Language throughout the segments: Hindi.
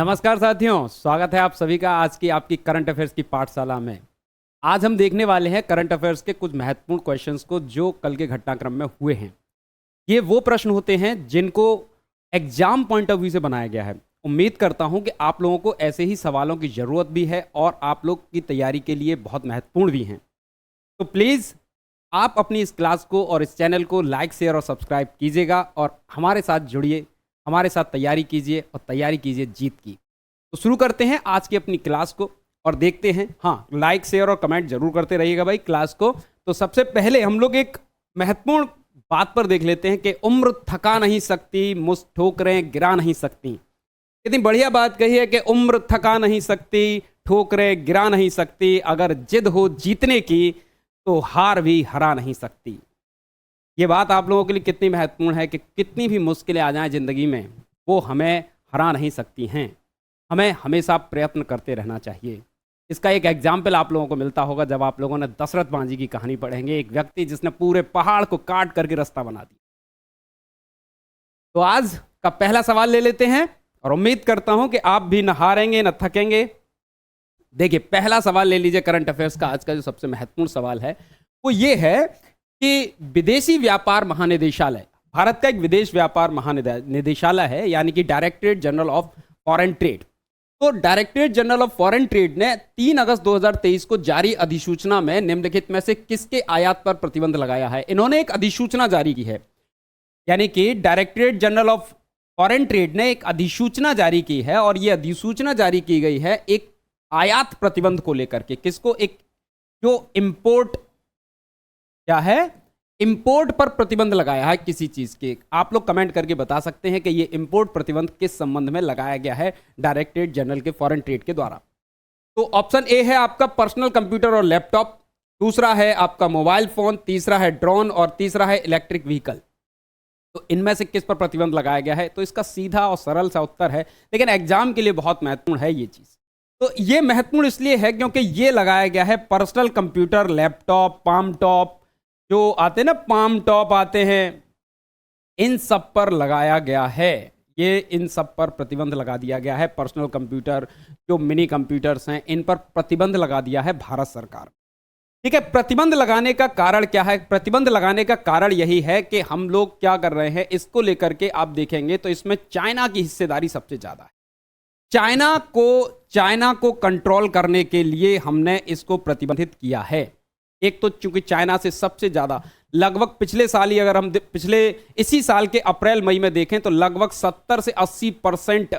नमस्कार साथियों, स्वागत है आप सभी का आज की आपकी करंट अफेयर्स की पाठशाला में। आज हम देखने वाले हैं करंट अफेयर्स के कुछ महत्वपूर्ण क्वेश्चंस को जो कल के घटनाक्रम में हुए हैं। ये वो प्रश्न होते हैं जिनको एग्जाम पॉइंट ऑफ व्यू से बनाया गया है। उम्मीद करता हूं कि आप लोगों को ऐसे ही सवालों की ज़रूरत भी है और आप लोग की तैयारी के लिए बहुत महत्वपूर्ण भी हैं। तो प्लीज़ आप अपनी इस क्लास को और इस चैनल को लाइक, शेयर और सब्सक्राइब कीजिएगा और हमारे साथ जुड़िए, हमारे साथ तैयारी कीजिए और तैयारी कीजिए जीत की। तो शुरू करते हैं आज की अपनी क्लास को और देखते हैं। हाँ, लाइक, शेयर और कमेंट जरूर करते रहिएगा भाई क्लास को। तो सबसे पहले हम लोग एक महत्वपूर्ण बात पर देख लेते हैं कि उम्र थका नहीं सकती, मुझ ठोकरें गिरा नहीं सकती। कितनी बढ़िया बात कही है कि उम्र थका नहीं सकती, ठोकरें गिरा नहीं सकती, अगर जिद हो जीतने की तो हार भी हरा नहीं सकती। ये बात आप लोगों के लिए कितनी महत्वपूर्ण है कि कितनी भी मुश्किलें आ जाएं ज़िंदगी में, वो हमें हरा नहीं सकती हैं। हमें हमेशा प्रयत्न करते रहना चाहिए। इसका एक एग्जाम्पल आप लोगों को मिलता होगा जब आप लोगों ने दशरथ मांझी की कहानी पढ़ेंगे, एक व्यक्ति जिसने पूरे पहाड़ को काट करके रास्ता बना दिया। तो आज का पहला सवाल ले लेते हैं और उम्मीद करता हूं कि आप भी न हारेंगे न थकेंगे। देखिए, पहला सवाल ले लीजिए करंट अफेयर्स का। आज का जो सबसे महत्वपूर्ण सवाल है वो ये है कि विदेशी व्यापार महानिदेशालय, भारत का एक विदेश व्यापार महानिदेशालय है, यानी कि Directorate General of Foreign Trade. तो Directorate General of Foreign Trade ने 3 अगस्त 2023 को जारी अधिसूचना में निम्नलिखित में से किसके आयात पर प्रतिबंध लगाया है। इन्होंने एक अधिसूचना जारी की है, यानी कि Directorate General of Foreign Trade ने एक अधिसूचना जारी की है और यह अधिसूचना जारी की गई है एक आयात प्रतिबंध को लेकर के। किसको? एक जो इंपोर्ट क्या है, इंपोर्ट पर प्रतिबंध लगाया है किसी चीज के। आप लोग कमेंट करके बता सकते हैं कि ये इंपोर्ट प्रतिबंध किस संबंध में लगाया गया है डायरेक्टरेट जनरल के फॉरेन ट्रेड के द्वारा। तो ऑप्शन ए है आपका पर्सनल कंप्यूटर और लैपटॉप, दूसरा है आपका मोबाइल फोन, तीसरा है ड्रोन और तीसरा है इलेक्ट्रिक व्हीकल। तो इनमें से किस पर प्रतिबंध लगाया गया है? तो इसका सीधा और सरल सा उत्तर है, लेकिन एग्जाम के लिए बहुत महत्वपूर्ण है ये चीज। तो ये महत्वपूर्ण इसलिए है क्योंकि ये लगाया गया है personal computer, laptop, palm top जो आते हैं ना, पाम टॉप आते हैं, इन सब पर लगाया गया है। ये इन सब पर प्रतिबंध लगा दिया गया है। पर्सनल कंप्यूटर, जो मिनी कंप्यूटर्स हैं, इन पर प्रतिबंध लगा दिया है भारत सरकार। ठीक है, प्रतिबंध लगाने का कारण क्या है? प्रतिबंध लगाने का कारण यही है कि हम लोग क्या कर रहे हैं, इसको लेकर के आप देखेंगे तो इसमें चाइना की हिस्सेदारी सबसे ज्यादा है। चाइना को कंट्रोल करने के लिए हमने इसको प्रतिबंधित किया है। एक तो चूंकि चाइना से सबसे ज्यादा, लगभग पिछले साल ही अगर हम इसी साल के अप्रैल मई में देखें तो लगभग 70 से 80%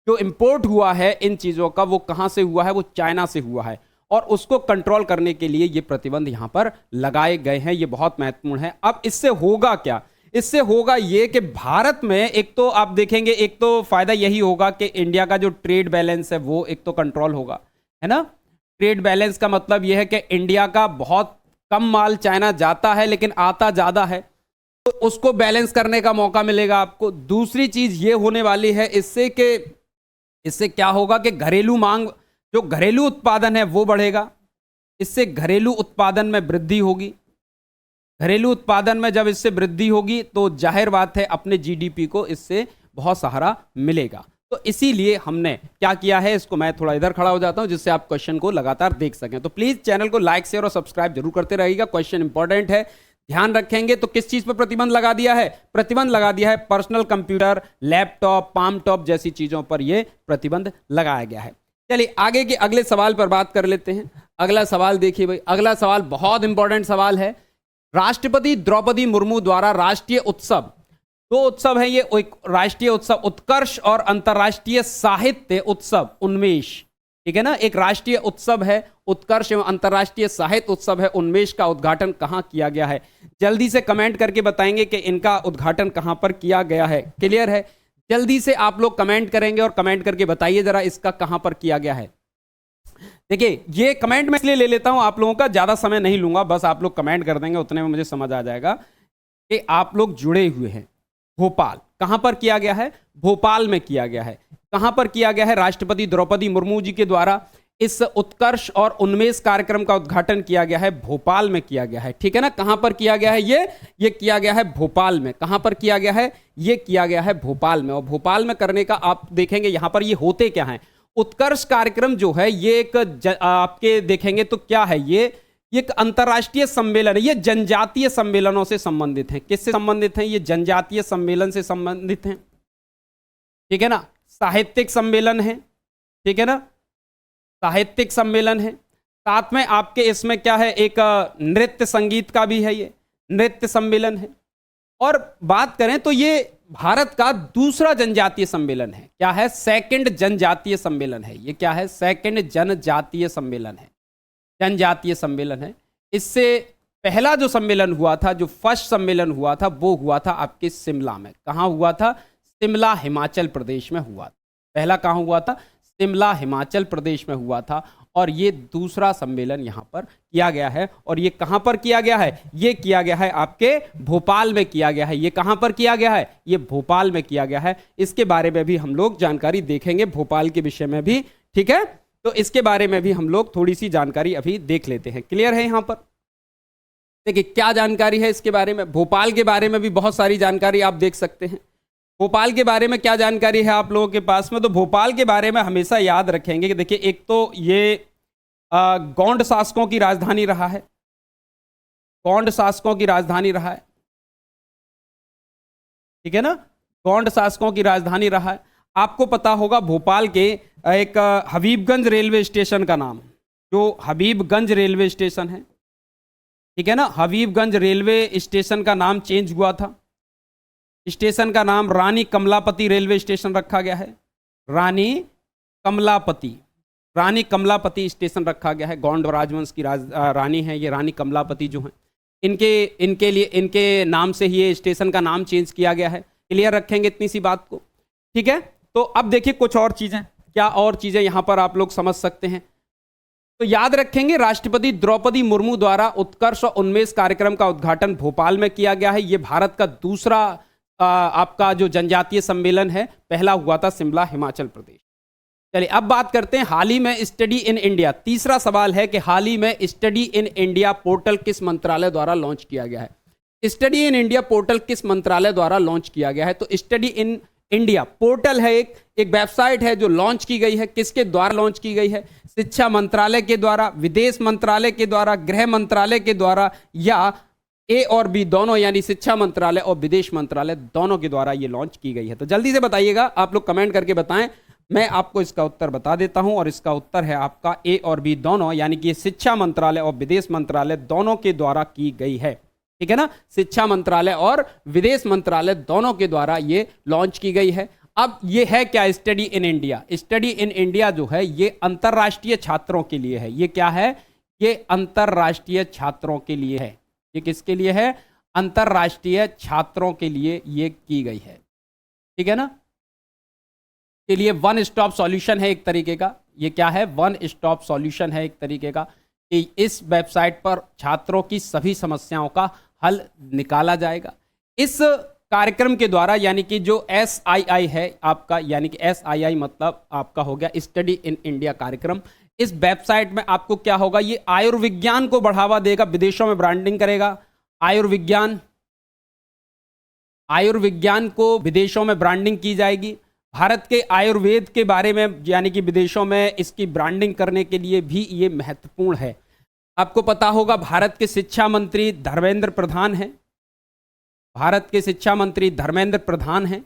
जो इंपोर्ट हुआ है इन चीजों का, वो कहां से हुआ है? वो चाइना से हुआ है। और उसको कंट्रोल करने के लिए ये प्रतिबंध यहां पर लगाए गए हैं। ये बहुत महत्वपूर्ण है। अब इससे होगा क्या? इससे होगा ये कि भारत में एक तो आप देखेंगे, एक तो फायदा यही होगा कि इंडिया का जो ट्रेड बैलेंस है वो एक तो कंट्रोल होगा, है ना। ट्रेड बैलेंस का मतलब यह है कि इंडिया का बहुत कम माल चाइना जाता है लेकिन आता ज्यादा है, तो उसको बैलेंस करने का मौका मिलेगा आपको। दूसरी चीज ये होने वाली है इससे क्या होगा कि घरेलू मांग, जो घरेलू उत्पादन है वो बढ़ेगा। इससे घरेलू उत्पादन में वृद्धि होगी। घरेलू उत्पादन में जब इससे वृद्धि होगी तो जाहिर बात है अपने जीडीपी को इससे बहुत सहारा मिलेगा। तो इसीलिए हमने क्या किया है, इसको मैं थोड़ा इधर खड़ा हो जाता हूं जिससे आप क्वेश्चन को लगातार देख सकें। तो प्लीज चैनल को लाइक, शेयर और सब्सक्राइब जरूर करते रहिएगा। क्वेश्चन इंपॉर्टेंट है, ध्यान रखेंगे। तो किस चीज पर प्रतिबंध लगा दिया है? प्रतिबंध लगा दिया है personal computer, laptop, palm top जैसी चीजों पर यह प्रतिबंध लगाया गया है। चलिए आगे के अगले सवाल पर बात कर लेते हैं। अगला सवाल देखिए भाई, अगला सवाल बहुत इंपॉर्टेंट सवाल है। राष्ट्रपति द्रौपदी मुर्मू द्वारा राष्ट्रीय उत्सव, दो उत्सव है ये, एक राष्ट्रीय उत्सव उत्कर्ष और अंतर्राष्ट्रीय साहित्य उत्सव उन्मेष। ठीक है ना, एक राष्ट्रीय उत्सव है उत्कर्ष एवं अंतर्राष्ट्रीय साहित्य उत्सव है उन्मेष का उद्घाटन कहां किया गया है? जल्दी से कमेंट करके बताएंगे कि इनका उद्घाटन कहां पर किया गया है। क्लियर है? जल्दी से आप लोग कमेंट करेंगे और कमेंट करके बताइए जरा इसका कहां पर किया गया है। देखिए, ये कमेंट मैं इसलिए ले लेता हूं, आप लोगों का ज्यादा समय नहीं लूंगा, बस आप लोग कमेंट कर देंगे, उतने में मुझे समझ आ जाएगा कि आप लोग जुड़े हुए हैं। भोपाल, कहां पर किया गया है? भोपाल में किया गया है। कहां पर किया गया है? राष्ट्रपति द्रौपदी मुर्मू जी के द्वारा इस उत्कर्ष और उन्मेष कार्यक्रम का उद्घाटन किया गया है भोपाल में किया गया है। ठीक है ना, कहां पर किया गया है? ये किया गया है भोपाल में। कहां पर किया गया है? ये किया गया है भोपाल में। और भोपाल में करने का आप देखेंगे यहां पर ये होते क्या है। उत्कर्ष कार्यक्रम जो है ये एक आपके देखेंगे तो क्या है, ये एक अंतर्राष्ट्रीय सम्मेलन है। ये जनजातीय सम्मेलनों से संबंधित है। किससे संबंधित है? ये जनजातीय सम्मेलन से संबंधित है। ठीक है ना, साहित्यिक सम्मेलन है। ठीक है ना, साहित्यिक सम्मेलन है। साथ में आपके इसमें क्या है, एक नृत्य संगीत का भी है, ये नृत्य सम्मेलन है। और बात करें तो ये भारत का दूसरा जनजातीय सम्मेलन है। क्या है? सेकंड जनजातीय सम्मेलन है। ये क्या है? सेकंड जनजातीय सम्मेलन है, जनजातीय सम्मेलन है। इससे पहला जो सम्मेलन हुआ था, जो फर्स्ट सम्मेलन हुआ था, वो हुआ था आपके शिमला में। कहां हुआ था? शिमला, हिमाचल प्रदेश में हुआ था। पहला कहां हुआ था? शिमला, हिमाचल प्रदेश में हुआ था। और ये दूसरा सम्मेलन यहां पर किया गया है। और ये कहां पर किया गया है? ये किया गया है आपके भोपाल में किया गया है। ये कहां पर किया गया है? ये भोपाल में किया गया है। इसके बारे में भी हम लोग जानकारी देखेंगे, भोपाल के विषय में भी। ठीक है, तो इसके बारे में भी हम लोग थोड़ी सी जानकारी अभी देख लेते हैं। क्लियर है यहां पर? देखिए क्या जानकारी है इसके बारे में। भोपाल के बारे में भी बहुत सारी जानकारी आप देख सकते हैं। भोपाल के बारे में क्या जानकारी है आप लोगों के पास में? तो भोपाल के बारे में हमेशा याद रखेंगे कि देखिए, एक तो ये गौंड शासकों की राजधानी रहा है। गौंड शासकों की राजधानी रहा है। ठीक है ना, गौंड शासकों की राजधानी रहा है। आपको पता होगा भोपाल के एक हबीबगंज रेलवे स्टेशन का नाम, जो हबीबगंज रेलवे स्टेशन है। ठीक है ना, हबीबगंज रेलवे स्टेशन का नाम चेंज हुआ था। स्टेशन का नाम रानी कमलापति रेलवे स्टेशन रखा गया है। रानी कमलापति, रानी कमलापति स्टेशन रखा गया है। गौंड राजवंश की रानी है ये, रानी कमलापति जो है, इनके लिए इनके नाम से ही ये स्टेशन का नाम चेंज किया गया है। क्लियर रखेंगे इतनी सी बात को। ठीक है, तो अब देखिए कुछ और चीजें, क्या और चीजें यहां पर आप लोग समझ सकते हैं। तो याद रखेंगे राष्ट्रपति द्रौपदी मुर्मू द्वारा उत्कर्ष और उन्मेष कार्यक्रम का उद्घाटन भोपाल में किया गया है। यह भारत का दूसरा आपका जो जनजातीय सम्मेलन है। पहला हुआ था शिमला, हिमाचल प्रदेश। चलिए अब बात करते हैं हाल ही में स्टडी इन इंडिया। तीसरा सवाल है कि हाल ही में स्टडी इन इंडिया पोर्टल किस मंत्रालय द्वारा लॉन्च किया गया है। स्टडी इन इंडिया पोर्टल किस मंत्रालय द्वारा लॉन्च किया गया है? तो स्टडी इन इंडिया पोर्टल है, एक वेबसाइट है जो लॉन्च की गई है। किसके द्वारा लॉन्च की गई है? शिक्षा मंत्रालय के द्वारा, विदेश मंत्रालय के द्वारा, गृह मंत्रालय के द्वारा, या ए और बी दोनों, यानी शिक्षा मंत्रालय और विदेश मंत्रालय दोनों के द्वारा ये लॉन्च की गई है। तो जल्दी से बताइएगा, आप लोग कमेंट करके बताएं, मैं आपको इसका उत्तर बता देता हूं। और इसका उत्तर है आपका ए और बी दोनों, यानी कि शिक्षा मंत्रालय और विदेश मंत्रालय दोनों के द्वारा की गई है। ठीक है ना, शिक्षा मंत्रालय और विदेश मंत्रालय दोनों के द्वारा ये लॉन्च की गई है। अब ये है क्या? Study in India. Study in India जो है ये अंतर्राष्ट्रीय छात्रों के लिए है। ये क्या है? ये अंतर्राष्ट्रीय छात्रों के लिए है। ये किसके लिए है? अंतर्राष्ट्रीय छात्रों के लिए ये की गई है। ठीक है ना, के लिए वन स्टॉप सॉल्यूशन है एक तरीके का। ये क्या है? वन स्टॉप सॉल्यूशन है एक तरीके का, कि इस वेबसाइट पर छात्रों की सभी समस्याओं का हल निकाला जाएगा। इस कार्यक्रम के द्वारा, यानी कि जो SII है आपका, यानी कि SII मतलब आपका हो गया स्टडी इन इंडिया कार्यक्रम। इस वेबसाइट में आपको क्या होगा? ये आयुर्विज्ञान को बढ़ावा देगा, विदेशों में ब्रांडिंग करेगा। आयुर्विज्ञान को विदेशों में ब्रांडिंग की जाएगी। भारत के आयुर्वेद के बारे में, यानी कि विदेशों में इसकी ब्रांडिंग करने के लिए भी ये महत्वपूर्ण है। आपको पता होगा भारत के शिक्षा मंत्री धर्मेंद्र प्रधान हैं। भारत के शिक्षा मंत्री धर्मेंद्र प्रधान हैं।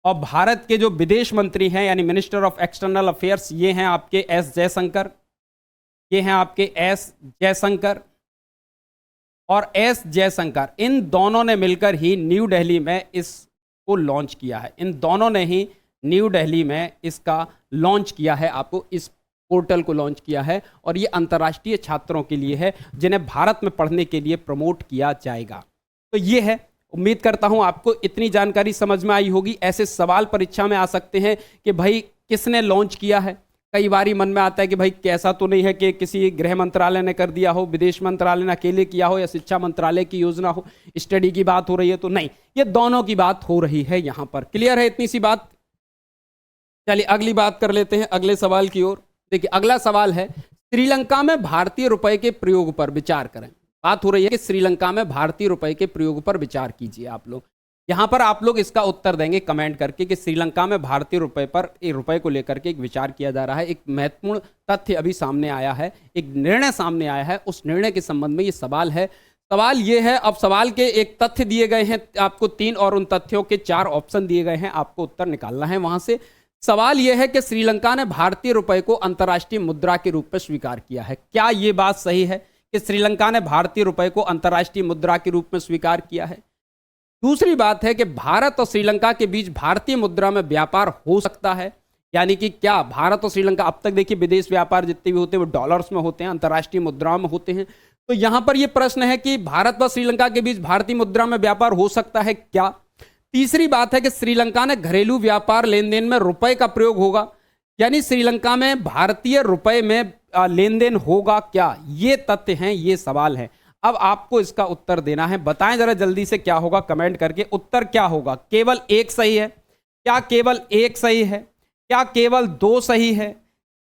और भारत के जो विदेश मंत्री हैं, यानी मिनिस्टर ऑफ एक्सटर्नल अफेयर्स, ये हैं आपके एस जयशंकर। ये हैं आपके एस जयशंकर। और एस जयशंकर, इन दोनों ने मिलकर ही न्यू दिल्ली में इसको लॉन्च किया है। इन दोनों ने ही न्यू दिल्ली में इसका लॉन्च किया है, आपको इस पोर्टल को लॉन्च किया है। और ये अंतर्राष्ट्रीय छात्रों के लिए है, जिन्हें भारत में पढ़ने के लिए प्रमोट किया जाएगा। तो ये है, उम्मीद करता हूं आपको इतनी जानकारी समझ में आई होगी। ऐसे सवाल परीक्षा में आ सकते हैं कि भाई किसने लॉन्च किया है। कई बारी मन में आता है कि भाई कैसा तो नहीं है कि किसी गृह मंत्रालय ने कर दिया हो, विदेश मंत्रालय ने अकेले किया हो, या शिक्षा मंत्रालय की योजना हो, स्टडी की बात हो रही है। तो नहीं, ये दोनों की बात हो रही है यहां पर। क्लियर है इतनी सी बात? चलिए अगली बात कर लेते हैं, अगले सवाल की ओर। देखिए अगला सवाल है, श्रीलंका में भारतीय रुपए के प्रयोग पर विचार करें। बात हो रही है कि श्रीलंका में भारतीय रुपए के प्रयोग पर विचार कीजिए आप लोग। यहां पर आप लोग इसका उत्तर देंगे कमेंट करके कि श्रीलंका में भारतीय रुपए पर रुपए को लेकर के एक विचार किया जा रहा है। एक महत्वपूर्ण तथ्य अभी सामने आया है, एक निर्णय सामने आया है, उस निर्णय के संबंध में ये सवाल है। सवाल ये है, अब सवाल के एक तथ्य दिए गए हैं आपको 3 और उन तथ्यों के 4 ऑप्शन दिए गए हैं, आपको उत्तर निकालना है वहां से। सवाल यह है कि श्रीलंका ने भारतीय रुपए को अंतर्राष्ट्रीय मुद्रा के रूप में स्वीकार किया है। क्या यह बात सही है कि श्रीलंका ने भारतीय रुपए को अंतर्राष्ट्रीय मुद्रा के रूप में स्वीकार किया है? दूसरी बात है कि भारत और श्रीलंका के बीच भारतीय मुद्रा में व्यापार हो सकता है, यानी कि क्या भारत और श्रीलंका, अब तक देखिए विदेश व्यापार जितने भी होते हैं वो डॉलर्स में होते हैं, अंतर्राष्ट्रीय मुद्राओं में होते हैं। तो यहां पर यह प्रश्न है कि भारत व श्रीलंका के बीच भारतीय मुद्रा में व्यापार हो सकता है क्या? तीसरी बात है कि श्रीलंका ने घरेलू व्यापार लेन देन में रुपए का प्रयोग होगा, यानी श्रीलंका में भारतीय रुपए में लेन देन होगा क्या? ये तथ्य हैं, ये सवाल है। अब आपको इसका उत्तर देना है, बताएं जरा जल्दी से क्या होगा कमेंट करके। उत्तर क्या होगा? केवल एक सही है क्या? केवल एक सही है क्या? केवल 2 सही है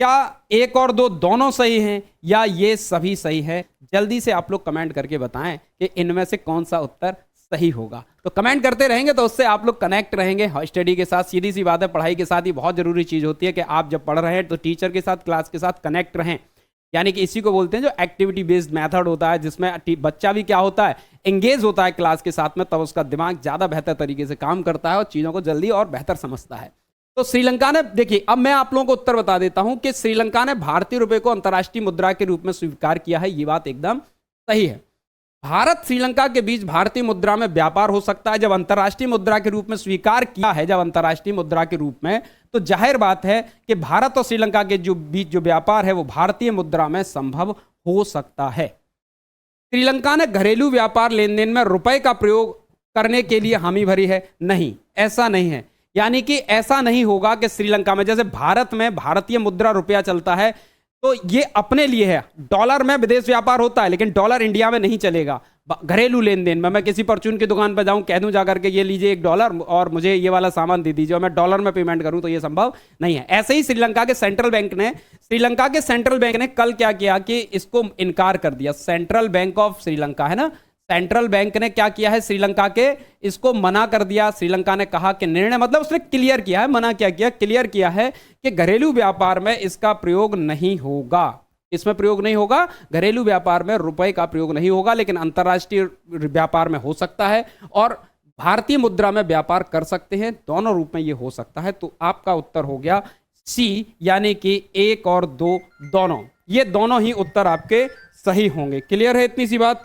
क्या? 1 और 2 दोनों सही हैं या ये सभी सही है? जल्दी से आप लोग कमेंट करके बताएं कि इनमें से कौन सा उत्तर सही होगा। तो कमेंट करते रहेंगे तो उससे आप लोग कनेक्ट रहेंगे स्टडी के साथ। सीधी सी बात है, पढ़ाई के साथ ही बहुत जरूरी चीज होती है कि आप जब पढ़ रहे हैं तो टीचर के साथ, क्लास के साथ कनेक्ट रहें। यानी कि इसी को बोलते हैं जो एक्टिविटी बेस्ड मेथड होता है, जिसमें बच्चा भी क्या होता है, एंगेज होता है क्लास के साथ में, तब उसका दिमाग ज्यादा बेहतर तरीके से काम करता है और चीजों को जल्दी और बेहतर समझता है। तो श्रीलंका ने, देखिए अब मैं आप लोगों को उत्तर बता देता हूं कि श्रीलंका ने भारतीय रुपए को अंतर्राष्ट्रीय मुद्रा के रूप में स्वीकार किया है। ये बात एकदम सही है। भारत श्रीलंका के बीच भारतीय मुद्रा में व्यापार हो सकता है। जब अंतर्राष्ट्रीय मुद्रा के रूप में स्वीकार किया है, जब अंतर्राष्ट्रीय मुद्रा के रूप में, तो जाहिर बात है कि भारत और श्रीलंका के बीच जो व्यापार है वो भारतीय मुद्रा में संभव हो सकता है। श्रीलंका ने घरेलू व्यापार लेन देन में रुपए का प्रयोग करने के लिए हामी भरी है? नहीं, ऐसा नहीं है। यानी कि ऐसा नहीं होगा कि श्रीलंका में, जैसे भारत में भारतीय मुद्रा रुपया चलता है तो ये अपने लिए है, डॉलर में विदेश व्यापार होता है लेकिन डॉलर इंडिया में नहीं चलेगा। घरेलू लेन देन में मैं किसी परचून की दुकान पर जाऊं, कह दूं जाकर के ये लीजिए $1 और मुझे ये वाला सामान दे दीजिए और मैं डॉलर में पेमेंट करूं, तो ये संभव नहीं है। ऐसे ही श्रीलंका के सेंट्रल बैंक ने कल क्या किया कि इसको इनकार कर दिया। सेंट्रल बैंक ऑफ श्रीलंका है ना, सेंट्रल बैंक ने क्या किया है, श्रीलंका के इसको मना कर दिया। श्रीलंका ने कहा कि निर्णय, मतलब उसने क्लियर किया है, मना क्या किया, क्लियर किया है कि घरेलू व्यापार में इसका प्रयोग नहीं होगा। इसमें प्रयोग नहीं होगा, घरेलू व्यापार में रुपए का प्रयोग नहीं होगा, लेकिन अंतर्राष्ट्रीय व्यापार में हो सकता है और भारतीय मुद्रा में व्यापार कर सकते हैं। दोनों रूप में ये हो सकता है। तो आपका उत्तर हो गया सी, यानी कि 1 और 2 दोनों, ये दोनों ही उत्तर आपके सही होंगे। क्लियर है इतनी सी बात?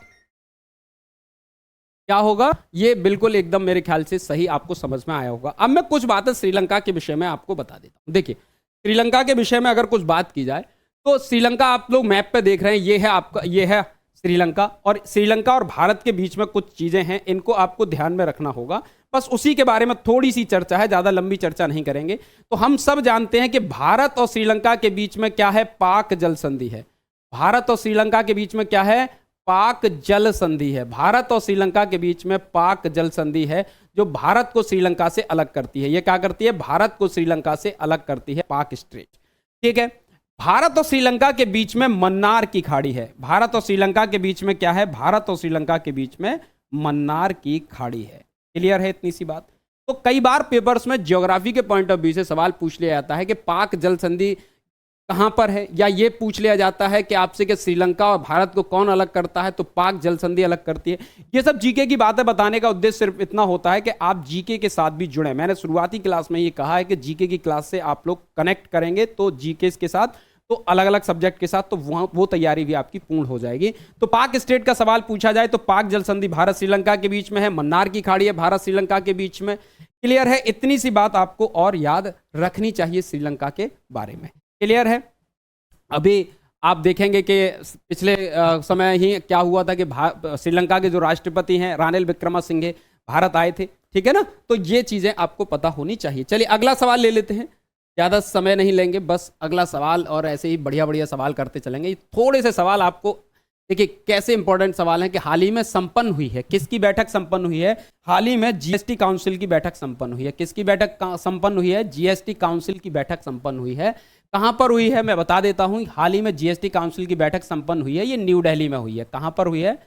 क्या होगा, ये बिल्कुल एकदम मेरे ख्याल से सही आपको समझ में आया होगा। अब मैं कुछ बातें श्रीलंका के विषय में आपको बता देता हूं। देखिए श्रीलंका के विषय में अगर कुछ बात की जाए तो श्रीलंका आप लोग मैप पे देख रहे हैं, ये है आपका, ये है श्रीलंका, और श्रीलंका और भारत के बीच में कुछ चीजें हैं, इनको आपको ध्यान में रखना होगा। बस उसी के बारे में थोड़ी सी चर्चा है, ज्यादा लंबी चर्चा नहीं करेंगे। तो हम सब जानते हैं कि भारत और श्रीलंका के बीच में क्या है, पाक जल संधि है। भारत और श्रीलंका के बीच में क्या है, पाक जल संधि है। भारत और श्रीलंका के बीच में पाक जल संधि है, जो भारत को श्रीलंका से अलग करती है। ये क्या करती है, भारत को श्रीलंका से अलग करती है, पाक स्ट्रेट। ठीक है, भारत और श्रीलंका के बीच में मन्नार की खाड़ी है। भारत और श्रीलंका के बीच में क्या है, भारत और श्रीलंका के बीच में मन्नार की खाड़ी है। क्लियर है इतनी सी बात? तो कई बार पेपर्स में ज्योग्राफी के पॉइंट ऑफ व्यू से सवाल पूछ लिया जाता है कि पाक जल संधि कहां पर है, या ये पूछ लिया जाता है कि आपसे कि श्रीलंका और भारत को कौन अलग करता है, तो पाक जल संधि अलग करती है। ये सब जीके की बातें बताने का उद्देश्य सिर्फ इतना होता है कि आप जीके के साथ भी जुड़े। मैंने शुरुआती क्लास में ये कहा है कि जीके की क्लास से आप लोग कनेक्ट करेंगे तो जीके के साथ, तो अलग अलग सब्जेक्ट के साथ, तो वो तैयारी भी आपकी पूर्ण हो जाएगी। तो पाक स्टेट का सवाल पूछा जाए तो पाक जल संधि भारत श्रीलंका के बीच में है, मन्नार की खाड़ी है भारत श्रीलंका के बीच में। क्लियर है? इतनी सी बात आपको और याद रखनी चाहिए श्रीलंका के बारे में। क्लियर है? अभी आप देखेंगे कि पिछले समय ही क्या हुआ था कि श्रीलंका के जो राष्ट्रपति हैं रानिल विक्रमसिंघे भारत आए थे। ठीक है ना, तो ये चीजें आपको पता होनी चाहिए। चलिए अगला सवाल ले लेते हैं, ज्यादा समय नहीं लेंगे, बस अगला सवाल, और ऐसे ही बढ़िया बढ़िया सवाल करते चलेंगे। थोड़े से सवाल आपको देखिए कैसे इंपॉर्टेंट सवाल है कि हाल ही में संपन्न हुई है, किसकी बैठक संपन्न हुई है? हाल ही में जीएसटी काउंसिल की बैठक संपन्न हुई है। किसकी बैठक संपन्न हुई है? जीएसटी काउंसिल की बैठक संपन्न हुई है। कहां पर हुई है मैं बता देता हूं। हाल ही में जीएसटी काउंसिल की बैठक संपन्न हुई है, ये न्यू दिल्ली में हुई है। कहां पर हुई है?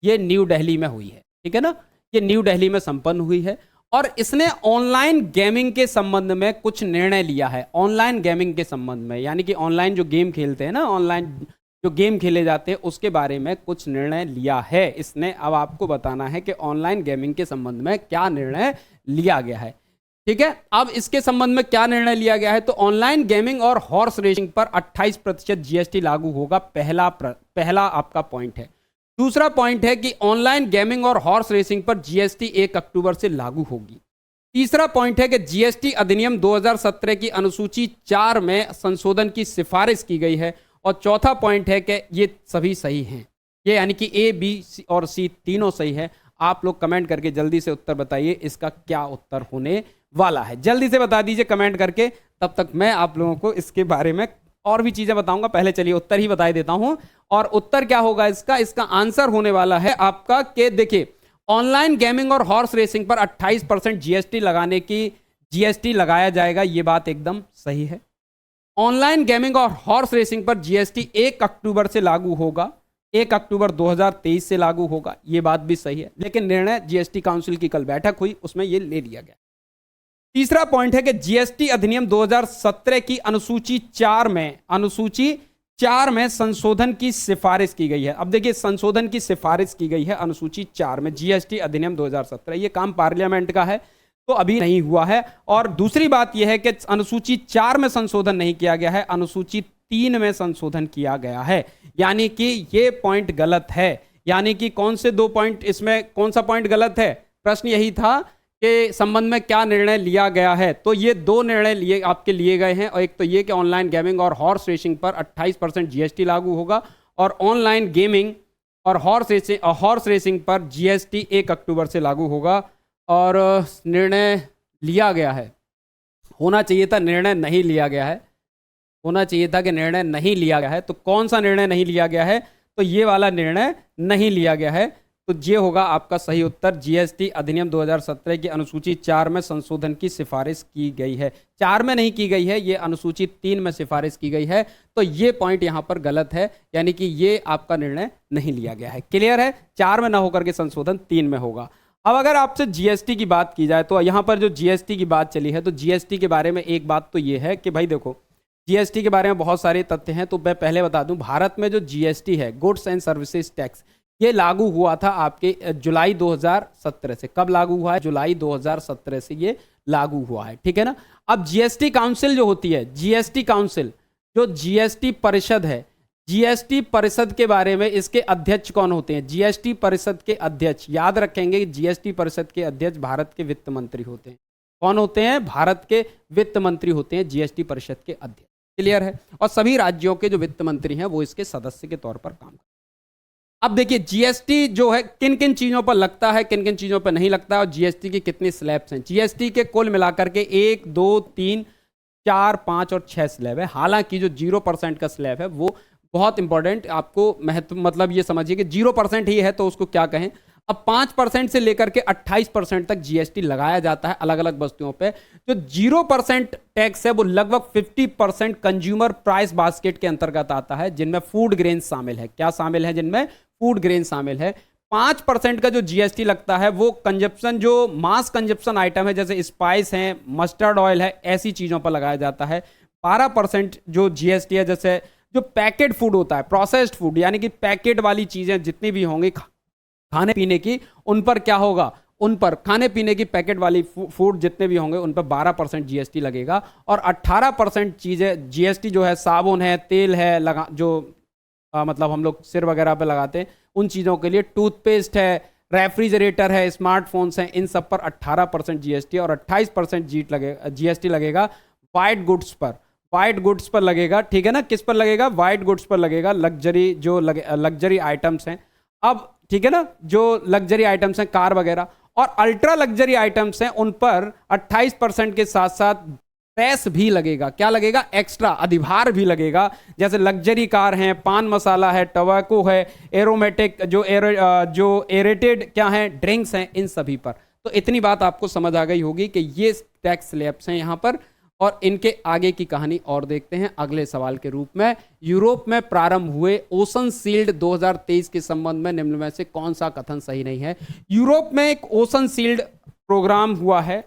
ये न्यू दिल्ली में हुई है, ठीक है ना। ये न्यू दिल्ली में संपन्न हुई है और इसने ऑनलाइन गेमिंग के संबंध में कुछ निर्णय लिया है। ऑनलाइन गेमिंग के संबंध में, यानी कि ऑनलाइन जो गेम खेलते हैं ना, ऑनलाइन जो गेम खेले जाते हैं उसके बारे में कुछ निर्णय लिया है इसने। अब आपको बताना है कि ऑनलाइन गेमिंग के संबंध में क्या निर्णय लिया गया है, ठीक है। अब इसके संबंध में क्या निर्णय लिया गया है, तो ऑनलाइन गेमिंग और हॉर्स रेसिंग पर 28% जीएसटी लागू होगा, पहला आपका पॉइंट है। दूसरा पॉइंट है कि ऑनलाइन गेमिंग और हॉर्स रेसिंग पर जीएसटी 1 अक्टूबर से लागू होगी। तीसरा पॉइंट है कि जीएसटी अधिनियम 2017 की अनुसूची 4 में संशोधन की सिफारिश की गई है। और चौथा पॉइंट है कि ये सभी सही हैं, ये यानी कि ए, बी और सी तीनों सही है। आप लोग कमेंट करके जल्दी से उत्तर बताइए इसका क्या उत्तर होने वाला है। जल्दी से बता दीजिए कमेंट करके, तब तक मैं आप लोगों को इसके बारे में और भी चीजें बताऊंगा। पहले चलिए उत्तर ही बता देता हूं। और उत्तर क्या होगा इसका आंसर होने वाला है आपका कि देखिए, ऑनलाइन गेमिंग और हॉर्स रेसिंग पर 28% जीएसटी लगाने की जीएसटी लगाया जाएगा, ये बात एकदम सही है। ऑनलाइन गेमिंग और हॉर्स रेसिंग पर जीएसटी 1 अक्टूबर से लागू होगा, 1 अक्टूबर 2023 से लागू होगा, ये बात भी सही है। लेकिन निर्णय जीएसटी काउंसिल की कल बैठक हुई, उसमें ये ले लिया गया। तीसरा पॉइंट है कि जीएसटी अधिनियम 2017 की अनुसूची 4 में संशोधन की सिफारिश की गई है। अब देखिए, संशोधन की सिफारिश की गई है अनुसूची 4 में, जीएसटी अधिनियम 2017। ये काम पार्लियामेंट का है तो अभी नहीं हुआ है। और दूसरी बात यह है कि अनुसूची 4 में संशोधन नहीं किया गया है, अनुसूची 3 में संशोधन किया गया है, यानी कि ये पॉइंट गलत है। यानी कि कौन से दो पॉइंट, इसमें कौन सा पॉइंट गलत है? प्रश्न यही था कि संबंध में क्या निर्णय लिया गया है। तो ये दो निर्णय आपके लिए गए हैं, और एक तो ये कि ऑनलाइन गेमिंग और हॉर्स रेसिंग पर 28% जीएसटी लागू होगा, और ऑनलाइन गेमिंग और हॉर्स रेसिंग पर जीएसटी 1 अक्टूबर से लागू होगा। और निर्णय लिया गया है, होना चाहिए था निर्णय नहीं लिया गया है, होना चाहिए था कि निर्णय नहीं लिया गया है। तो कौन सा निर्णय नहीं लिया गया है? तो ये वाला निर्णय नहीं लिया गया है। तो ये होगा आपका सही उत्तर। जीएसटी अधिनियम 2017 की अनुसूची 4 में संशोधन की सिफारिश की गई है। 4 में नहीं की गई है, ये अनुसूची 3 में सिफारिश की गई है। तो ये पॉइंट यहाँ पर गलत है, यानी कि ये आपका निर्णय नहीं लिया गया है। क्लियर है? 4 में ना होकर के संशोधन 3 में होगा। अब अगर आपसे जीएसटी की बात की जाए तो यहाँ पर जो जीएसटी की बात चली है, तो जीएसटी के बारे में एक बात तो ये है कि भाई देखो, जीएसटी के बारे में बहुत सारे तथ्य हैं। तो मैं पहले बता दूं, भारत में जो जीएसटी है, गुड्स एंड सर्विसेज टैक्स, ये लागू हुआ था आपके जुलाई 2017 से। कब लागू हुआ है? जुलाई 2017 से ये लागू हुआ है, ठीक है ना। अब जीएसटी काउंसिल जो होती है, जीएसटी काउंसिल, जो जीएसटी परिषद है, जीएसटी परिषद के बारे में इसके अध्यक्ष कौन होते हैं? जीएसटी परिषद के अध्यक्ष, याद रखेंगे, जीएसटी परिषद के अध्यक्ष भारत के वित्त मंत्री होते हैं। कौन होते हैं? भारत के वित्त मंत्री होते हैं जीएसटी परिषद के अध्यक्ष। क्लियर है? और सभी राज्यों के जो वित्त मंत्री हैं वो इसके सदस्य के तौर पर काम करते हैं। अब देखिए, जीएसटी जो है किन किन चीजों पर लगता है, किन किन चीजों पर नहीं लगता है, और जीएसटी की कितनी स्लैब्स हैं। जीएसटी के कुल मिलाकर के 1, 2, 3, 4, 5 और 6 स्लैब है। हालांकि जो 0% का स्लैब है वो बहुत इंपॉर्टेंट, आपको महत्व, मतलब ये समझिए कि 0% ही है तो उसको क्या कहें। अब 5% से लेकर के 28% तक जीएसटी लगाया जाता है अलग अलग वस्तुओं पे। जो 0% टैक्स है वो लगभग 50% कंज्यूमर प्राइस बास्केट के अंतर्गत आता है, जिनमें फूड ग्रेन शामिल है। क्या शामिल है? जिनमें फूड ग्रेन शामिल है। 5% का जो जीएसटी लगता है वो कंजप्शन, जो मास कंजप्शन आइटम है, जैसे स्पाइस है, मस्टर्ड ऑयल है, ऐसी चीजों पर लगाया जाता है। 12% जो जीएसटी है, जैसे जो पैकेट फूड होता है, प्रोसेस्ड फूड, यानी कि पैकेट वाली चीजें जितनी भी होंगी खाने पीने की, उन पर क्या होगा? उन पर खाने पीने की पैकेट वाली फूड जितने भी होंगे उन पर 12% जीएसटी लगेगा। और 18% चीजें जीएसटी जो है, साबुन है, तेल है, मतलब हम लोग सिर वगैरह पे लगाते हैं, उन चीजों के लिए, टूथपेस्ट है, रेफ्रिजरेटर है, स्मार्टफोन्स हैं, इन सब पर 18% जीएसटी और 28% जीएसटी लगेगा वाइट गुड्स पर। वाइट गुड्स पर लगेगा, ठीक है ना। किस पर लगेगा? वाइट गुड्स पर लगेगा। लग्जरी जो लग्जरी आइटम्स हैं, अब ठीक है ना, जो लग्जरी आइटम्स हैं, कार वगैरह, और अल्ट्रा लग्जरी आइटम्स हैं, उन पर 28% के साथ साथ सेस भी लगेगा। क्या लगेगा? एक्स्ट्रा अधिभार भी लगेगा। जैसे लग्जरी कार है, पान मसाला है, टबैको है, एरोमेटिक जो एरेटेड क्या है ड्रिंक्स हैं, इन सभी पर। तो इतनी बात आपको समझ आ गई होगी कि ये टैक्स स्लैब्स हैं यहाँ पर। और इनके आगे की कहानी और देखते हैं अगले सवाल के रूप में। यूरोप में प्रारंभ हुए ओशन शील्ड 2023 के संबंध में निम्न में से कौन सा कथन सही नहीं है? यूरोप में एक ओशन शील्ड प्रोग्राम हुआ है।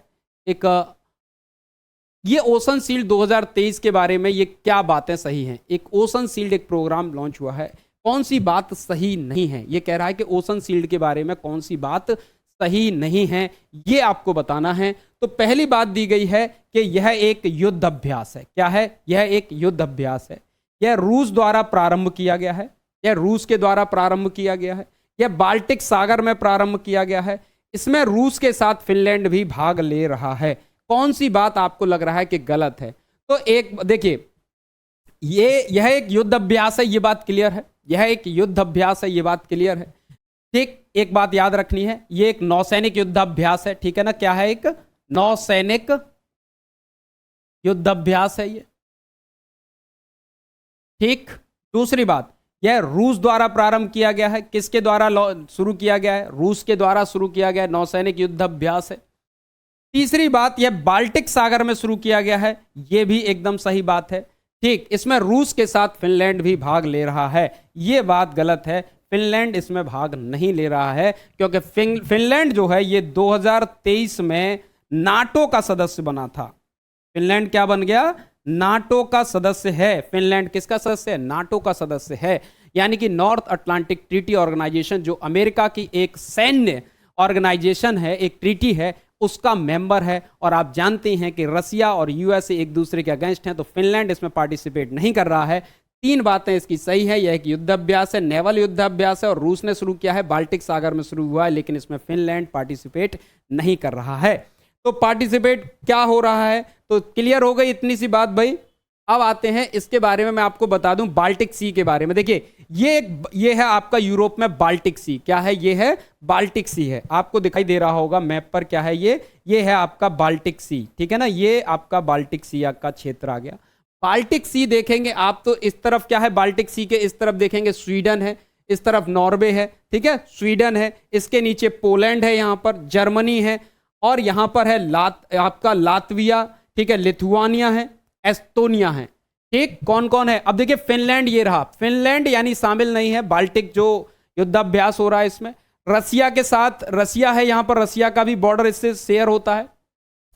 ये ओशन शील्ड 2023 के बारे में ये क्या बातें सही हैं? एक ओशन शील्ड एक प्रोग्राम लॉन्च हुआ है, कौन सी बात सही नहीं है? ये कह रहा है कि ओशन शील्ड के बारे में कौन सी बात सही नहीं है, ये आपको बताना है। तो पहली बात दी गई है कि यह एक युद्ध अभ्यास है। क्या है? यह एक युद्ध अभ्यास है। यह रूस द्वारा प्रारंभ किया गया है। यह रूस के द्वारा प्रारंभ किया गया है। यह बाल्टिक सागर में प्रारंभ किया गया है। इसमें रूस के साथ फिनलैंड भी भाग ले रहा है। कौन सी बात आपको लग रहा है कि गलत है? तो एक देखिए, यह एक युद्ध अभ्यास है, ये बात क्लियर है। यह एक युद्ध अभ्यास है, ये बात क्लियर है। ठीक, एक बात याद रखनी है, ये एक नौसैनिक युद्धाभ्यास है। ठीक है ना? क्या है? एक नौसैनिक युद्धाभ्यास है ये। ठीक। दूसरी बात, यह रूस द्वारा प्रारंभ किया गया है। किसके द्वारा शुरू किया गया है? रूस के द्वारा शुरू किया गया नौसैनिक युद्धाभ्यास है। तीसरी बात, यह बाल्टिक सागर में शुरू किया गया है। यह भी एकदम सही बात है। ठीक, इसमें रूस के साथ फिनलैंड भी भाग ले रहा है, यह बात गलत है। फिनलैंड इसमें भाग नहीं ले रहा है, क्योंकि फिनलैंड जो है ये 2023 में नाटो का सदस्य बना था। फिनलैंड क्या बन गया? नाटो का सदस्य है। फिनलैंड किसका सदस्य है? नाटो का सदस्य है। यानी कि नॉर्थ अटलांटिक ट्रीटी ऑर्गेनाइजेशन, जो अमेरिका की एक सैन्य ऑर्गेनाइजेशन है, एक ट्रीटी है, उसका मेंबर है। और आप जानते हैं कि रसिया और यूएसए एक दूसरे के अगेंस्ट हैं, तो फिनलैंड इसमें पार्टिसिपेट नहीं कर रहा है। तीन बातें इसकी सही है। यह एक युद्धाभ्यास है, नेवल युद्धाभ्यास है, और रूस ने शुरू किया है, बाल्टिक सागर में शुरू हुआ है, लेकिन इसमें फिनलैंड पार्टिसिपेट नहीं कर रहा है। तो पार्टिसिपेट क्या हो रहा है? तो क्लियर हो गई इतनी सी बात भाई। अब आते हैं इसके बारे में, मैं आपको बता दूं बाल्टिक सी के बारे में। देखिए, ये है आपका यूरोप में बाल्टिक सी। क्या है? ये है बाल्टिक सी है। आपको दिखाई दे रहा होगा मैप पर। क्या है ये है आपका बाल्टिक सी। ठीक है ना? ये आपका बाल्टिक सी का क्षेत्र आ गया। बाल्टिक सी देखेंगे आप तो इस तरफ क्या है? बाल्टिक सी के इस तरफ देखेंगे स्वीडन है, इस तरफ नॉर्वे है। ठीक है, स्वीडन है, इसके नीचे पोलैंड है, यहां पर जर्मनी है, और यहां पर है आपका लातविया। ठीक है, लिथुआनिया है, एस्टोनिया है। ठीक, कौन कौन है? अब देखिए, फिनलैंड ये रहा। फिनलैंड यानी शामिल नहीं है बाल्टिक जो युद्धाभ्यास हो रहा है इसमें। रसिया के साथ, रसिया है यहां पर, रसिया का भी बॉर्डर इससे शेयर होता है।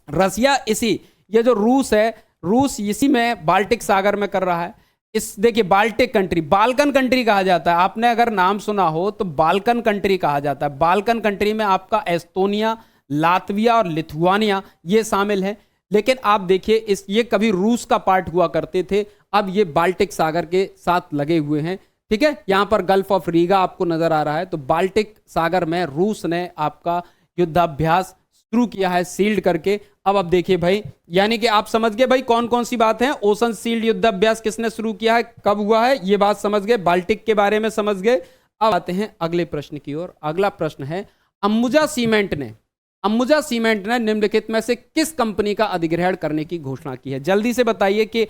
रसिया ये जो रूस है, रूस इसी में बाल्टिक सागर में कर रहा है। इस देखिए, बाल्टिक कंट्री, बाल्कन कंट्री कहा जाता है। आपने अगर नाम सुना हो तो बाल्कन कंट्री कहा जाता है। बाल्कन कंट्री में आपका एस्टोनिया, लातविया और लिथुआनिया ये शामिल है। लेकिन आप देखिए, ये कभी रूस का पार्ट हुआ करते थे, अब ये बाल्टिक सागर के साथ लगे हुए हैं। ठीक है, यहां पर गल्फ ऑफ रीगा आपको नजर आ रहा है। तो बाल्टिक सागर में रूस ने आपका युद्धाभ्यास शुरू किया है, सील्ड करके। अब देखिए भाई, यानी कि आप समझ गए भाई कौन कौन सी बात है। ओशन शील्ड युद्धाभ्यास किसने शुरू किया है, कब हुआ है, ये बात समझ गए। बाल्टिक के बारे में समझ गए। अब आते हैं अगले प्रश्न की ओर। अगला प्रश्न है, अंबुजा सीमेंट ने निम्नलिखित में से किस कंपनी का अधिग्रहण करने की घोषणा की है? जल्दी से बताइए कि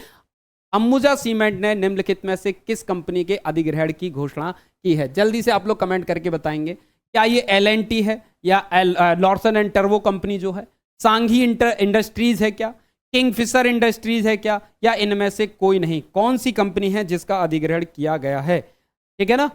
अंबुजा सीमेंट ने निम्नलिखित में से किस कंपनी के अधिग्रहण की घोषणा की है? जल्दी से आप लोग कमेंट करके बताएंगे। क्या ये L&T है, या लॉर्सन एंड टर्बो कंपनी जो है, सांघी इंडस्ट्रीज है क्या, किंगफिशर इंडस्ट्रीज है क्या, या इनमें से कोई नहीं? कौन सी कंपनी है जिसका अधिग्रहण किया गया है? ठीक है ना?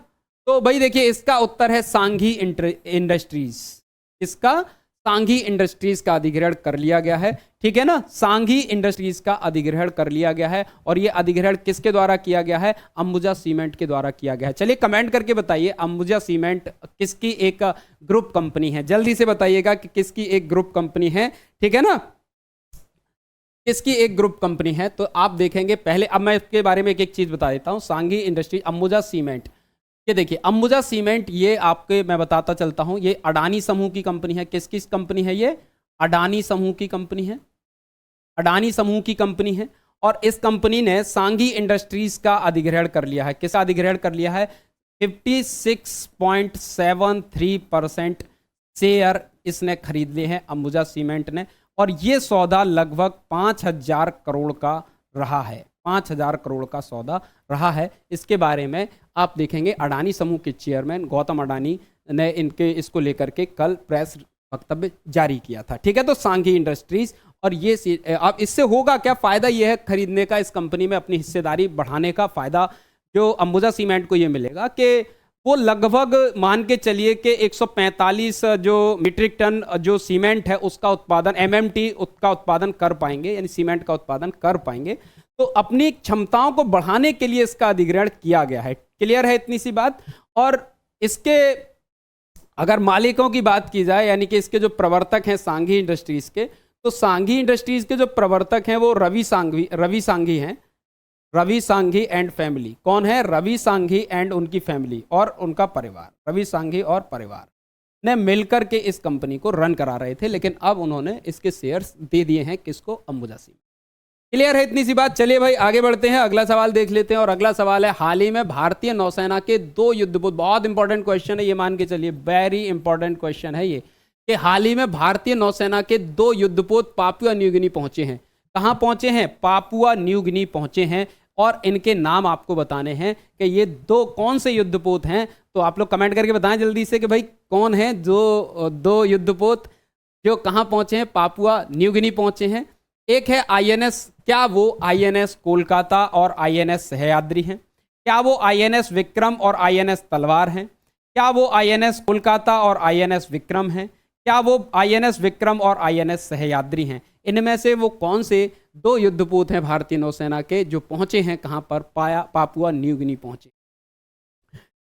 तो भाई देखिए, इसका उत्तर है सांघी इंडस्ट्रीज। इसका सांघी इंडस्ट्रीज का अधिग्रहण कर लिया गया है। ठीक है ना? सांघी इंडस्ट्रीज का अधिग्रहण कर लिया गया है। और यह अधिग्रहण किसके द्वारा किया गया है? अंबुजा सीमेंट के द्वारा किया गया है। चलिए कमेंट करके बताइए, अंबुजा सीमेंट किसकी एक ग्रुप कंपनी है? जल्दी से बताइएगा कि किसकी एक ग्रुप कंपनी है। ठीक है ना? किसकी एक ग्रुप कंपनी है? तो आप देखेंगे पहले, अब मैं इसके बारे में एक एक चीज बता देता हूं। सांघी इंडस्ट्री, अंबुजा सीमेंट, ये देखिए अंबुजा सीमेंट, ये आपके मैं बताता चलता हूं, ये अडानी समूह की कंपनी है। किस कंपनी है ये? अडानी समूह की कंपनी है। अडानी समूह की कंपनी है। और इस कंपनी ने सांघी इंडस्ट्रीज का अधिग्रहण कर लिया है। किसका अधिग्रहण कर लिया है? 56.73% शेयर इसने खरीद लिए हैं अंबुजा सीमेंट ने। और ये सौदा लगभग 5,000 करोड़ का रहा है। 5,000 करोड़ का सौदा रहा है। इसके बारे में आप देखेंगे अडानी समूह के चेयरमैन गौतम अडानी ने इनके इसको लेकर के कल प्रेस वक्तव्य जारी किया था। ठीक है, तो सांघी इंडस्ट्रीज और ये अब इससे होगा क्या फायदा? ये है खरीदने का, इस कंपनी में अपनी हिस्सेदारी बढ़ाने का फायदा जो अंबुजा सीमेंट को ये मिलेगा कि वो लगभग मान के चलिए कि 145 जो मीट्रिक टन जो सीमेंट है उसका उत्पादन, एमएमटी का उत्पादन कर पाएंगे, यानी सीमेंट का उत्पादन कर पाएंगे। तो अपनी क्षमताओं को बढ़ाने के लिए इसका अधिग्रहण किया गया है। क्लियर है इतनी सी बात? और इसके अगर मालिकों की बात की जाए, यानी कि इसके जो प्रवर्तक हैं सांघी इंडस्ट्रीज के, तो सांघी इंडस्ट्रीज के जो प्रवर्तक हैं वो रवि सांघी हैं। Ravi Sanghi and family. कौन है? रवि सांघी एंड उनकी फैमिली और उनका परिवार, रवि सांघी और परिवार ने मिलकर के इस कंपनी को रन करा रहे थे, लेकिन अब उन्होंने इसके शेयर्स दे दिए हैं किसको? अंबुजा सीमेंट। क्लियर है इतनी सी बात? चलिए भाई आगे बढ़ते हैं, अगला सवाल देख लेते हैं। और अगला सवाल है, हाल ही में भारतीय नौसेना के 2 युद्धपोत, बहुत इंपॉर्टेंट क्वेश्चन है ये, मान के चलिए वेरी इंपॉर्टेंट क्वेश्चन है ये, कि हाल ही में भारतीय नौसेना के 2 युद्धपोत पापुआ न्यू गिनी पहुंचे हैं। कहां पहुंचे हैं? पापुआ न्यू गिनी पहुंचे हैं। और इनके नाम आपको बताने हैं कि ये 2 कौन से युद्धपोत हैं। तो आप लोग कमेंट करके बताएं जल्दी से कि भाई कौन है जो 2 युद्धपोत जो कहां पहुंचे हैं? पापुआ न्यू गिनी पहुंचे हैं। एक है आईएनएस, क्या वो आईएनएस कोलकाता और आईएनएस सह्याद्री हैं? क्या वो आईएनएस विक्रम और आईएनएस तलवार हैं? क्या वो आईएनएस कोलकाता और आईएनएस विक्रम हैं? क्या वो आईएनएस विक्रम और आईएनएस सह्याद्री हैं? इनमें से वो कौन से 2 युद्धपोत हैं भारतीय नौसेना के जो पहुंचे हैं कहां पर? पापुआ न्यू गिनी पहुंचे।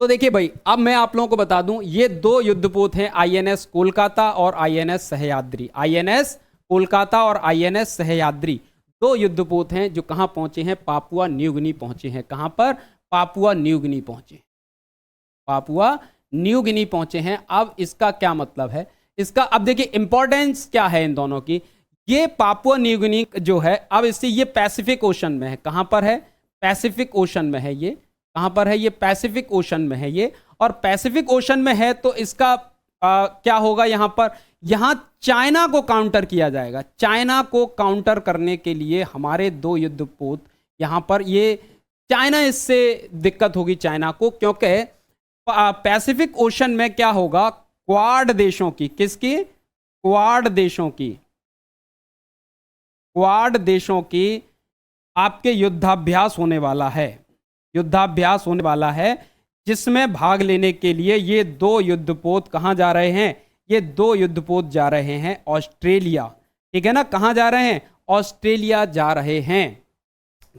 तो देखिए भाई, अब मैं आप लोगों को बता दूं, ये 2 युद्धपोत हैं आईएनएस कोलकाता और आईएनएस सह्याद्री। आईएनएस कोलकाता और आईएनएस सह्याद्री 2 युद्धपोत हैं जो कहां पहुंचे हैं? पापुआ न्यू गिनी पहुंचे हैं। कहां पर? पापुआ न्यू गिनी पहुंचे। पापुआ न्यू गिनी पहुंचे हैं। अब इसका क्या मतलब है? इसका अब देखिए इंपॉर्टेंस क्या है इन दोनों की। ये पापुआ न्यू गिनी जो है, अब इससे ये पैसिफिक ओशन में है। कहां पर है? पैसिफिक ओशन में है ये। कहां पर है? ये पैसिफिक ओशन में है ये। और पैसिफिक ओशन में है तो इसका क्या होगा यहां पर? यहां चाइना को काउंटर किया जाएगा। चाइना को काउंटर करने के लिए हमारे 2 युद्धपोत यहां पर, ये चाइना, इससे दिक्कत होगी चाइना को, क्योंकि पैसिफिक ओशन में क्या होगा? क्वाड देशों की, किसकी? क्वाड देशों की, क्वाड देशों की आपके युद्धाभ्यास होने वाला है। युद्धाभ्यास होने वाला है जिसमें भाग लेने के लिए ये 2 युद्धपोत कहां जा रहे हैं? ये 2 युद्धपोत जा रहे हैं ऑस्ट्रेलिया। ठीक है ना? कहां जा रहे हैं? ऑस्ट्रेलिया जा रहे हैं।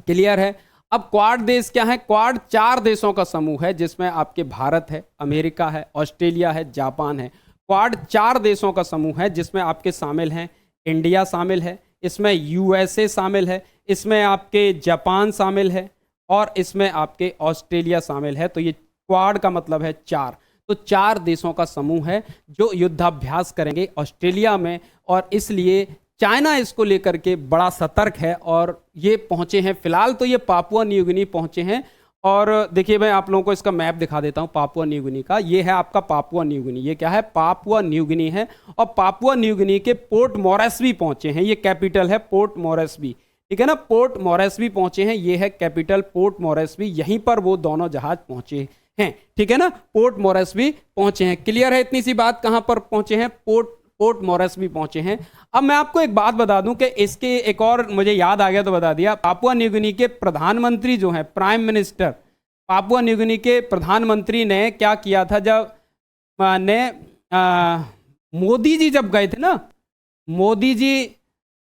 क्लियर है? अब क्वाड देश क्या है? क्वाड 4 देशों का समूह है जिसमें आपके भारत है, अमेरिका है, ऑस्ट्रेलिया है, जापान है। क्वाड 4 देशों का समूह है जिसमें आपके शामिल हैं इंडिया शामिल है, इसमें यूएसए शामिल है, इसमें आपके जापान शामिल है और इसमें आपके ऑस्ट्रेलिया शामिल है। तो ये क्वाड का मतलब है 4। तो 4 देशों का समूह है जो युद्धाभ्यास करेंगे ऑस्ट्रेलिया में, और इसलिए चाइना इसको लेकर के बड़ा सतर्क है और ये पहुंचे हैं। फिलहाल तो ये पापुआ न्यू गिनी पहुंचे हैं। और देखिए मैं आप लोगों को इसका मैप दिखा देता हूं पापुआ न्यू गिनी का। ये है आपका पापुआ न्यू गिनी। ये क्या है? पापुआ न्यू गिनी है। और पापुआ न्यू गिनी के पोर्ट मॉरेस्बी पहुंचे हैं। ये कैपिटल है पोर्ट मॉरेस्बी। ठीक है ना? पोर्ट मॉरेस्बी पहुंचे हैं। ये है कैपिटल पोर्ट मॉरेस्बी। यहीं पर वो दोनों जहाज पहुंचे हैं। ठीक है ना? पोर्ट मॉरेस्बी पहुंचे हैं। क्लियर है इतनी सी बात? कहां पर पहुंचे हैं? पोर्ट मॉरेस्बी पहुंचे हैं। अब मैं आपको एक बात बता दूं कि इसके एक और मुझे याद आ गया तो बता दिया। पापुआ न्यू गिनी के प्रधानमंत्री जो हैं, prime minister, Papua New Guinea के प्रधानमंत्री ने क्या किया था जब मोदी जी जब गए थे ना, मोदी जी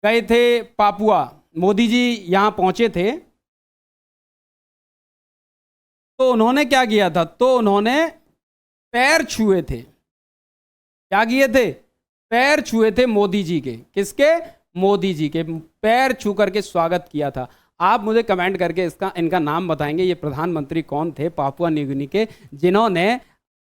गए थे पापुआ, मोदी जी यहां पहुंचे थे, तो उन्होंने क्या किया था? तो उन्होंने पैर छुए थे। क्या किए थे? पैर छुए थे मोदी जी के। किसके? मोदी जी के पैर छू करके स्वागत किया था। आप मुझे कमेंट करके इनका नाम बताएंगे, ये प्रधानमंत्री कौन थे पापुआ न्यू गिनी के जिन्होंने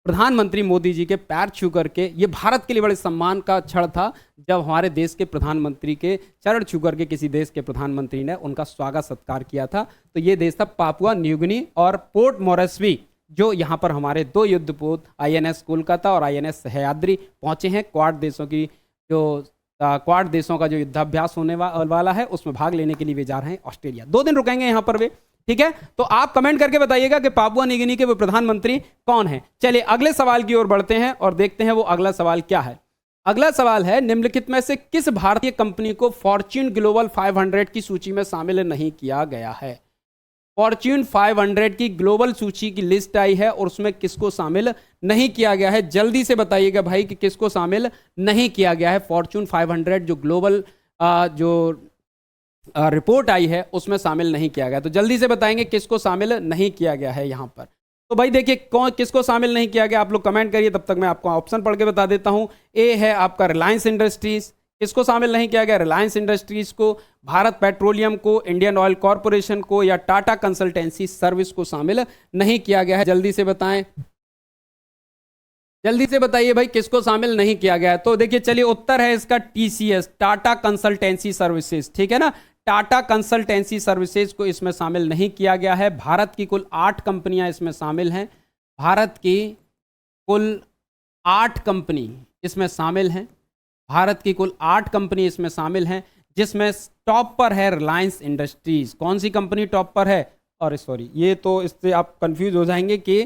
प्रधानमंत्री मोदी जी के पैर छू करके, ये भारत के लिए बड़े सम्मान का क्षण था जब हमारे देश के प्रधानमंत्री के चरण छू करके किसी देश के प्रधानमंत्री ने उनका स्वागत सत्कार किया था। तो ये देश था पापुआ न्यू गिनी। और पोर्ट मॉरेस्बी जो यहाँ पर हमारे 2 युद्धपोत आईएनएस कोलकाता और आईएनएस सह्याद्री पहुंचे हैं, क्वाड देशों की जो क्वाड देशों का जो युद्धाभ्यास होने वाला है उसमें भाग लेने के लिए वे जा रहे हैं ऑस्ट्रेलिया। 2 दिन रुकेंगे यहाँ पर वे, ठीक है। तो आप कमेंट करके बताइएगा कि पापुआ न्यू गिनी के वो प्रधानमंत्री कौन है। चलिए अगले सवाल की ओर बढ़ते हैं और देखते हैं वो अगला सवाल क्या है। अगला सवाल है, निम्नलिखित में से किस भारतीय कंपनी को फॉर्च्यून ग्लोबल 500 की सूची में शामिल नहीं किया गया है। फॉर्च्यून 500 की ग्लोबल सूची की लिस्ट आई है और उसमें किसको शामिल नहीं किया गया है। जल्दी से बताइएगा भाई कि किसको शामिल नहीं किया गया है। फॉर्च्यून 500 जो ग्लोबल जो रिपोर्ट आई है उसमें शामिल नहीं किया गया। तो जल्दी से बताएंगे किसको शामिल नहीं किया गया है यहाँ पर। तो भाई देखिए कौन किसको शामिल नहीं किया गया, आप लोग कमेंट करिए, तब तक मैं आपको ऑप्शन पढ़ के बता देता हूँ। ए है आपका रिलायंस इंडस्ट्रीज, किसको शामिल नहीं किया गया, रिलायंस इंडस्ट्रीज को, भारत पेट्रोलियम को, इंडियन ऑयल कॉरपोरेशन को या टाटा कंसल्टेंसी सर्विस को शामिल नहीं किया गया है। जल्दी से बताएं, जल्दी से बताइए भाई किसको शामिल नहीं किया गया है। तो देखिए चलिए उत्तर है इसका टीसीएस, टाटा कंसल्टेंसी सर्विसेज, ठीक है ना। टाटा कंसल्टेंसी सर्विसेज को इसमें शामिल नहीं किया गया है। भारत की कुल 8 कंपनियां इसमें शामिल हैं। भारत की कुल 8 कंपनी इसमें शामिल हैं। भारत की कुल 8 कंपनी इसमें शामिल हैं, जिसमें टॉप पर है रिलायंस इंडस्ट्रीज। कौन सी कंपनी टॉप पर है? और सॉरी ये तो इससे आप कंफ्यूज हो जाएंगे कि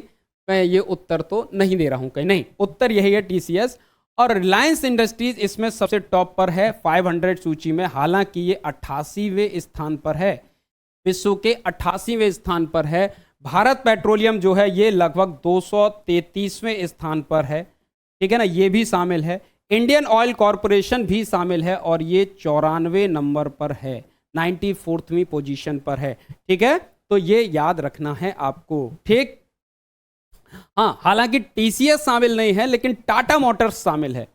मैं ये उत्तर तो नहीं दे रहा हूं कहीं, नहीं, उत्तर यही है टीसीएस। और रिलायंस इंडस्ट्रीज इसमें सबसे टॉप पर है 500 सूची में, हालांकि ये 88वें स्थान पर है, विश्व के 88वें स्थान पर है। भारत पेट्रोलियम जो है ये लगभग 233वें स्थान पर है, ठीक है ना, ये भी शामिल है। इंडियन ऑयल कॉरपोरेशन भी शामिल है और ये 94वें नंबर पर है, 94वीं पोजीशन पर है, ठीक है। तो ये याद रखना है आपको, ठीक। हाँ, हालांकि टीसीएस शामिल नहीं है लेकिन टाटा मोटर्स शामिल है,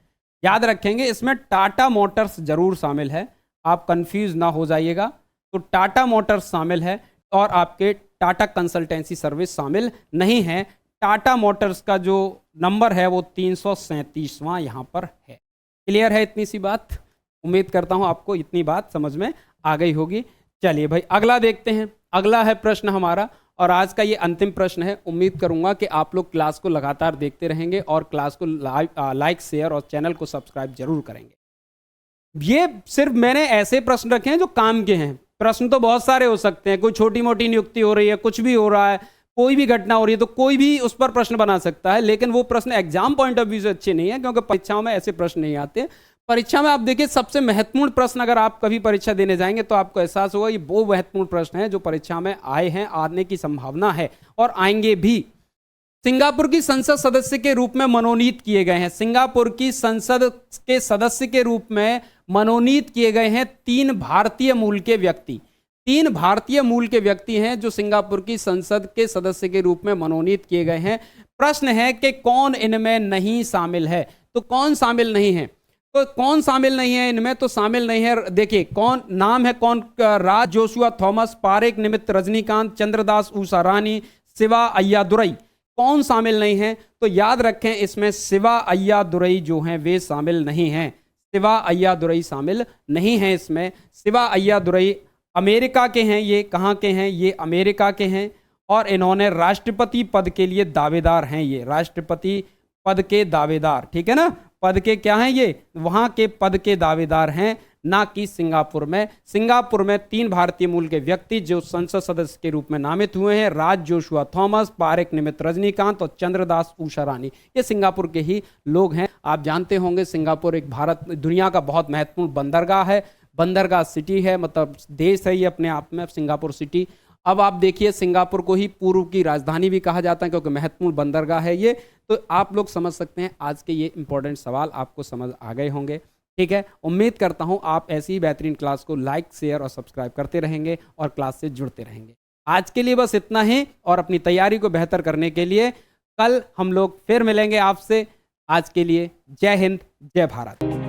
याद रखेंगे इसमें टाटा मोटर्स जरूर शामिल है, आप कंफ्यूज ना हो जाइएगा। तो टाटा मोटर्स शामिल है और आपके टाटा कंसल्टेंसी सर्विस शामिल नहीं है। टाटा मोटर्स का जो नंबर है वो 337वां यहाँ पर है। क्लियर है इतनी सी बात? उम्मीद करता हूँ आपको इतनी बात समझ में आ गई होगी। चलिए भाई अगला देखते हैं। अगला है प्रश्न हमारा और आज का ये अंतिम प्रश्न है। उम्मीद करूंगा कि आप लोग क्लास को लगातार देखते रहेंगे और क्लास को लाइक शेयर और चैनल को सब्सक्राइब जरूर करेंगे। ये सिर्फ मैंने ऐसे प्रश्न रखे हैं जो काम के हैं। प्रश्न तो बहुत सारे हो सकते हैं, कोई छोटी मोटी नियुक्ति हो रही है, कुछ भी हो रहा है, कोई भी घटना हो रही है, तो कोई भी उस पर प्रश्न बना सकता है, लेकिन वो प्रश्न एग्जाम पॉइंट ऑफ व्यू से अच्छे नहीं है क्योंकि परीक्षाओं में ऐसे प्रश्न नहीं आते। परीक्षा में आप देखिए सबसे महत्वपूर्ण प्रश्न, अगर आप कभी परीक्षा देने जाएंगे तो आपको एहसास होगा ये वो महत्वपूर्ण प्रश्न है जो परीक्षा में आए हैं, आने की संभावना है और आएंगे भी। सिंगापुर की संसद सदस्य के रूप में मनोनीत किए गए हैं, सिंगापुर की संसद के सदस्य के रूप में मनोनीत किए गए हैं 3 भारतीय मूल के व्यक्ति। 3 भारतीय मूल के व्यक्ति हैं जो सिंगापुर की संसद के सदस्य के रूप में मनोनीत किए गए हैं। प्रश्न है कि कौन इनमें नहीं शामिल है। तो कौन शामिल नहीं है? तो कौन शामिल नहीं है इनमें? तो शामिल नहीं है, देखिए कौन नाम है, कौन? राज जोशुआ थॉमस, पारेख निमित्त रजनीकांत, चंद्रदास ऊषा रानी, शिवा अय्यादुरई। कौन शामिल नहीं है? तो याद रखें इसमें शिवा अय्यादुरई जो हैं वे शामिल नहीं हैं। शिवा अय्यादुरई शामिल नहीं है इसमें। शिवा अय्यादुरई अमेरिका के हैं। ये कहाँ के हैं? ये अमेरिका के हैं और इन्होंने राष्ट्रपति पद के लिए दावेदार हैं। ये राष्ट्रपति पद के दावेदार, ठीक है ना, पद के क्या हैं? ये वहां के पद के दावेदार हैं, ना कि सिंगापुर में। सिंगापुर में 3 भारतीय मूल के व्यक्ति जो संसद सदस्य के रूप में नामित हुए हैं, राज जोशुआ थॉमस, पारेख निमित्त रजनीकांत और चंद्रदास ऊषा रानी, ये सिंगापुर के ही लोग हैं। आप जानते होंगे सिंगापुर एक दुनिया का बहुत महत्वपूर्ण बंदरगाह है, बंदरगाह सिटी है, मतलब देश है ये अपने आप में, सिंगापुर सिटी। अब आप देखिए सिंगापुर को ही पूर्व की राजधानी भी कहा जाता है क्योंकि महत्वपूर्ण बंदरगाह है ये। तो आप लोग समझ सकते हैं आज के ये इंपॉर्टेंट सवाल आपको समझ आ गए होंगे, ठीक है। उम्मीद करता हूँ आप ऐसी ही बेहतरीन क्लास को लाइक शेयर और सब्सक्राइब करते रहेंगे और क्लास से जुड़ते रहेंगे। आज के लिए बस इतना ही और अपनी तैयारी को बेहतर करने के लिए कल हम लोग फिर मिलेंगे आपसे। आज के लिए जय हिंद, जय भारत।